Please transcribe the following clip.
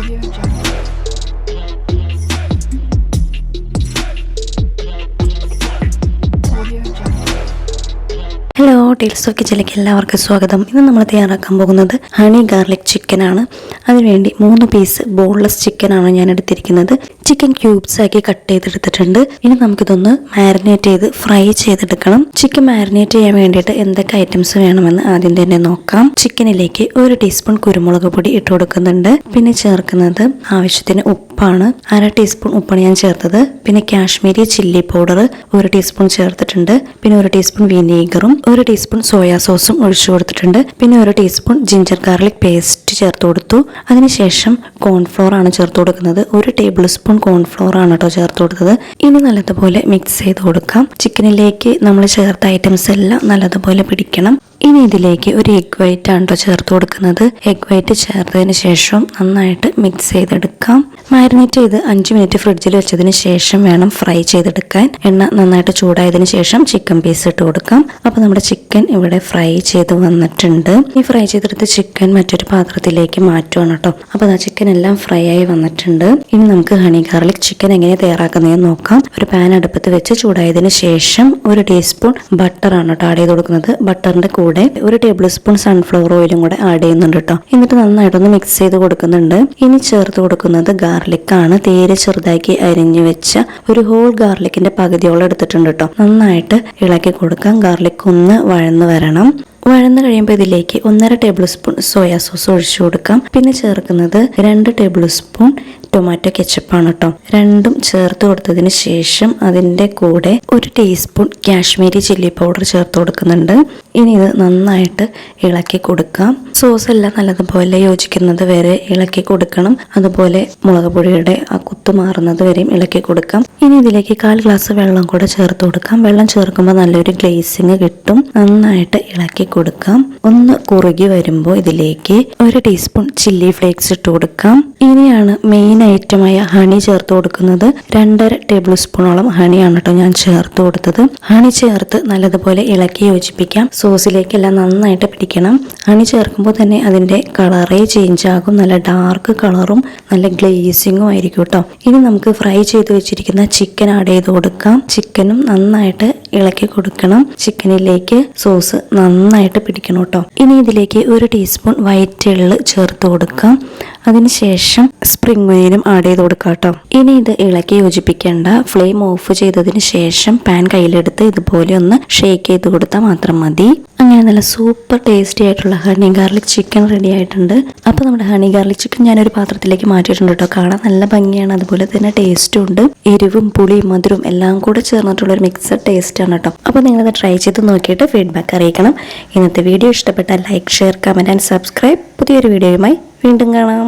Audio Jungle. Audio Jungle. Hello, tales of കിച്ചണിലേക്ക് എല്ലാവർക്കും സ്വാഗതം. ഇന്ന് നമ്മൾ തയ്യാറാക്കാൻ പോകുന്നത് ഹണി ഗാർലിക് ചിക്കനാണ്. അതിനുവേണ്ടി 3 പീസ് ബോൺലെസ് ചിക്കനാണ് ഞാൻ എടുത്തിരിക്കുന്നത്. ചിക്കൻ ക്യൂബ്സ് ആക്കി കട്ട് ചെയ്തെടുത്തിട്ടുണ്ട്. ഇനി നമുക്കിതൊന്ന് മാരിനേറ്റ് ചെയ്ത് ഫ്രൈ ചെയ്തെടുക്കണം. ചിക്കൻ മാരിനേറ്റ് ചെയ്യാൻ വേണ്ടിയിട്ട് എന്തൊക്കെ ഐറ്റംസ് വേണമെന്ന് ആദ്യം തന്നെ നോക്കാം. ചിക്കനിലേക്ക് 1 ടീസ്പൂൺ കുരുമുളക് പൊടി ഇട്ട് കൊടുക്കുന്നുണ്ട്. പിന്നെ ചേർക്കുന്നത് ആവശ്യത്തിന് ഉപ്പാണ്. 1/2 ടീസ്പൂൺ ഉപ്പാണ് ഞാൻ ചേർത്തത്. പിന്നെ കാശ്മീരി ചില്ലി പൗഡർ 1 ടീസ്പൂൺ ചേർത്തിട്ടുണ്ട്. പിന്നെ 1 ടീസ്പൂൺ വിനീഗറും 1 ടീസ്പൂൺ സോയാ സോസും ഒഴിച്ചു കൊടുത്തിട്ടുണ്ട്. പിന്നെ 1 ടീസ്പൂൺ ജിഞ്ചർ ഗാർലിക് പേസ്റ്റ് ചേർത്ത് കൊടുത്തു. അതിനുശേഷം കോൺഫ്ലോർ ആണ് ചേർത്ത് കൊടുക്കുന്നത്. 1 ടേബിൾ സ്പൂൺ കോൺഫ്ലോർ ആണ് കേട്ടോ ചേർത്ത് കൊടുത്തത്. ഇനി നല്ലതുപോലെ മിക്സ് ചെയ്ത് കൊടുക്കാം. ചിക്കനിലേക്ക് നമ്മൾ ചേർത്ത ഐറ്റംസ് എല്ലാം നല്ലതുപോലെ പിടിക്കണം. ഇനി ഇതിലേക്ക് 1 എഗ് വൈറ്റ് ആണ് കേട്ടോ ചേർത്ത് കൊടുക്കുന്നത്. എഗ് വൈറ്റ് ചേർത്തതിന് ശേഷം നന്നായിട്ട് മിക്സ് ചെയ്തെടുക്കാം. മാരിനേറ്റ് ചെയ്ത് 5 മിനിറ്റ് ഫ്രിഡ്ജിൽ വെച്ചതിന് ശേഷം വേണം ഫ്രൈ ചെയ്തെടുക്കാൻ. എണ്ണ നന്നായിട്ട് ചൂടായതിനു ശേഷം ചിക്കൻ പീസ് ഇട്ട് കൊടുക്കാം. അപ്പോൾ നമ്മുടെ ചിക്കൻ ഇവിടെ ഫ്രൈ ചെയ്ത് വന്നിട്ടുണ്ട്. ഈ ഫ്രൈ ചെയ്തെടുത്ത ചിക്കൻ മറ്റൊരു പാത്രത്തിലേക്ക് മാറ്റുവാണ് കേട്ടോ. അപ്പോൾ ആ ചിക്കൻ എല്ലാം ഫ്രൈ ആയി വന്നിട്ടുണ്ട്. ഇനി നമുക്ക് ഹണി ഗാർലിക് ചിക്കൻ എങ്ങനെ തയ്യാറാക്കുന്നതെന്ന് നോക്കാം. ഒരു പാൻ അടുപ്പത്ത് വെച്ച് ചൂടായതിനു ശേഷം 1 ടീസ്പൂൺ ബട്ടർ ആണ് കേട്ടോ ആഡ് ചെയ്ത് കൊടുക്കുന്നത്. ബട്ടറിന്റെ കൂടെ 1 ടേബിൾ സ്പൂൺ സൺഫ്ലവർ ഓയിലും കൂടെ ആഡ് ചെയ്യുന്നുണ്ട് കേട്ടോ. എന്നിട്ട് നന്നായിട്ടൊന്ന് മിക്സ് ചെയ്ത് കൊടുക്കുന്നുണ്ട്. ഇനി ചേർത്ത് കൊടുക്കുന്നത് ഗാർലിക് ആണ്. തീരെ ചെറുതാക്കി അരിഞ്ഞു വെച്ച ഒരു ഹോൾ ഗാർലിക്കിന്റെ പകുതിയോളം എടുത്തിട്ടുണ്ട് കേട്ടോ. നന്നായിട്ട് ഇളക്കി കൊടുക്കാം. ഗാർലിക് ഒന്ന് വഴന്ന് വരണം. വഴന്ന് കഴിയുമ്പോൾ ഇതിലേക്ക് 1.5 ടേബിൾ സ്പൂൺ സോയാ സോസ് ഒഴിച്ചു കൊടുക്കാം. പിന്നെ ചേർക്കുന്നത് 2 ടേബിൾ സ്പൂൺ ടൊമാറ്റോ കെച്ചപ്പാണ് കേട്ടോ. രണ്ടും ചേർത്ത് കൊടുത്തതിന് ശേഷം അതിൻ്റെ കൂടെ 1 ടീസ്പൂൺ കാശ്മീരി ചില്ലി പൗഡർ ചേർത്ത് കൊടുക്കുന്നുണ്ട്. ഇനി ഇത് നന്നായിട്ട് ഇളക്കി കൊടുക്കാം. സോസ് എല്ലാം നല്ലതുപോലെ യോജിക്കുന്നത് വരെ ഇളക്കി കൊടുക്കണം. അതുപോലെ മുളക് പൊടിയുടെ ആ കുത്തു മാറുന്നത് വരെയും ഇളക്കി കൊടുക്കാം. ഇനി ഇതിലേക്ക് 1/4 ഗ്ലാസ് വെള്ളം കൂടെ ചേർത്ത് കൊടുക്കാം. വെള്ളം ചേർക്കുമ്പോൾ നല്ലൊരു ഗ്ലേസിങ് കിട്ടും. നന്നായിട്ട് ഇളക്കി കൊടുക്കാം. ഒന്ന് കുറുകി വരുമ്പോൾ ഇതിലേക്ക് 1 ടീസ്പൂൺ ചില്ലി ഫ്ലേക്സ് ഇട്ട് കൊടുക്കാം. ഇനിയാണ് മെയിൻ ഐറ്റമായ ഹണി ചേർത്ത് കൊടുക്കുന്നത്. 2.5 ടേബിൾ സ്പൂണോളം ഹണിയാണ് കേട്ടോ ഞാൻ ചേർത്ത് കൊടുത്തത്. ഹണി ചേർത്ത് നല്ലതുപോലെ ഇളക്കി യോജിപ്പിക്കാം. സോസിലേക്കെല്ലാം നന്നായിട്ട് പിടിക്കണം. ഹണി ചേർക്കുമ്പോൾ തന്നെ അതിന്റെ കളറേ ചേഞ്ച് ആകും. നല്ല ഡാർക്ക് കളറും നല്ല ഗ്ലേസിങ്ങും ആയിരിക്കും കേട്ടോ. ഇനി നമുക്ക് ഫ്രൈ ചെയ്ത് വെച്ചിരിക്കുന്ന ചിക്കൻ ആഡ് ചെയ്ത് കൊടുക്കാം. ചിക്കനും നന്നായിട്ട് ഇളക്കി കൊടുക്കണം. ചിക്കനിലേക്ക് സോസ് നന്നായിട്ട് പിടിക്കണം കേട്ടോ. ഇനി ഇതിലേക്ക് 1 ടീസ്പൂൺ വൈറ്റ് എള്ള് ചേർത്ത് കൊടുക്കാം. അതിനുശേഷം സ്പ്രിംഗ് ഒനിയനും ആഡ് ചെയ്ത് കൊടുക്കാം കേട്ടോ. ഇനി ഇത് ഇളക്കി യോജിപ്പിക്കേണ്ട. ഫ്ലെയിം ഓഫ് ചെയ്തതിന് ശേഷം പാൻ കയ്യിലെടുത്ത് ഇതുപോലെ ഒന്ന് ഷേക്ക് ചെയ്ത് കൊടുത്താൽ മാത്രം മതി. അങ്ങനെ നല്ല സൂപ്പർ ടേസ്റ്റി ആയിട്ടുള്ള ഹണി ഗാർലിക് ചിക്കൻ റെഡി ആയിട്ടുണ്ട്. അപ്പോൾ നമ്മുടെ ഹണി ഗാർലിക് ചിക്കൻ ഞാനൊരു പാത്രത്തിലേക്ക് മാറ്റിയിട്ടുണ്ട് കേട്ടോ. കാണാൻ നല്ല ഭംഗിയാണ്. അതുപോലെ തന്നെ ടേസ്റ്റും ഉണ്ട്. എരിവും പുളിയും മധുരവും എല്ലാം കൂടെ ചേർന്നിട്ടുള്ള ഒരു മിക്സഡ് ടേസ്റ്റ് ആണ് കേട്ടോ. അപ്പോൾ നിങ്ങളത് ട്രൈ ചെയ്ത് നോക്കിയിട്ട് ഫീഡ്ബാക്ക് അറിയിക്കണം. ഇന്നത്തെ വീഡിയോ ഇഷ്ടപ്പെട്ടാൽ like, share, comment and subscribe. പുതിയൊരു വീഡിയോയുമായി വീണ്ടും കാണാം.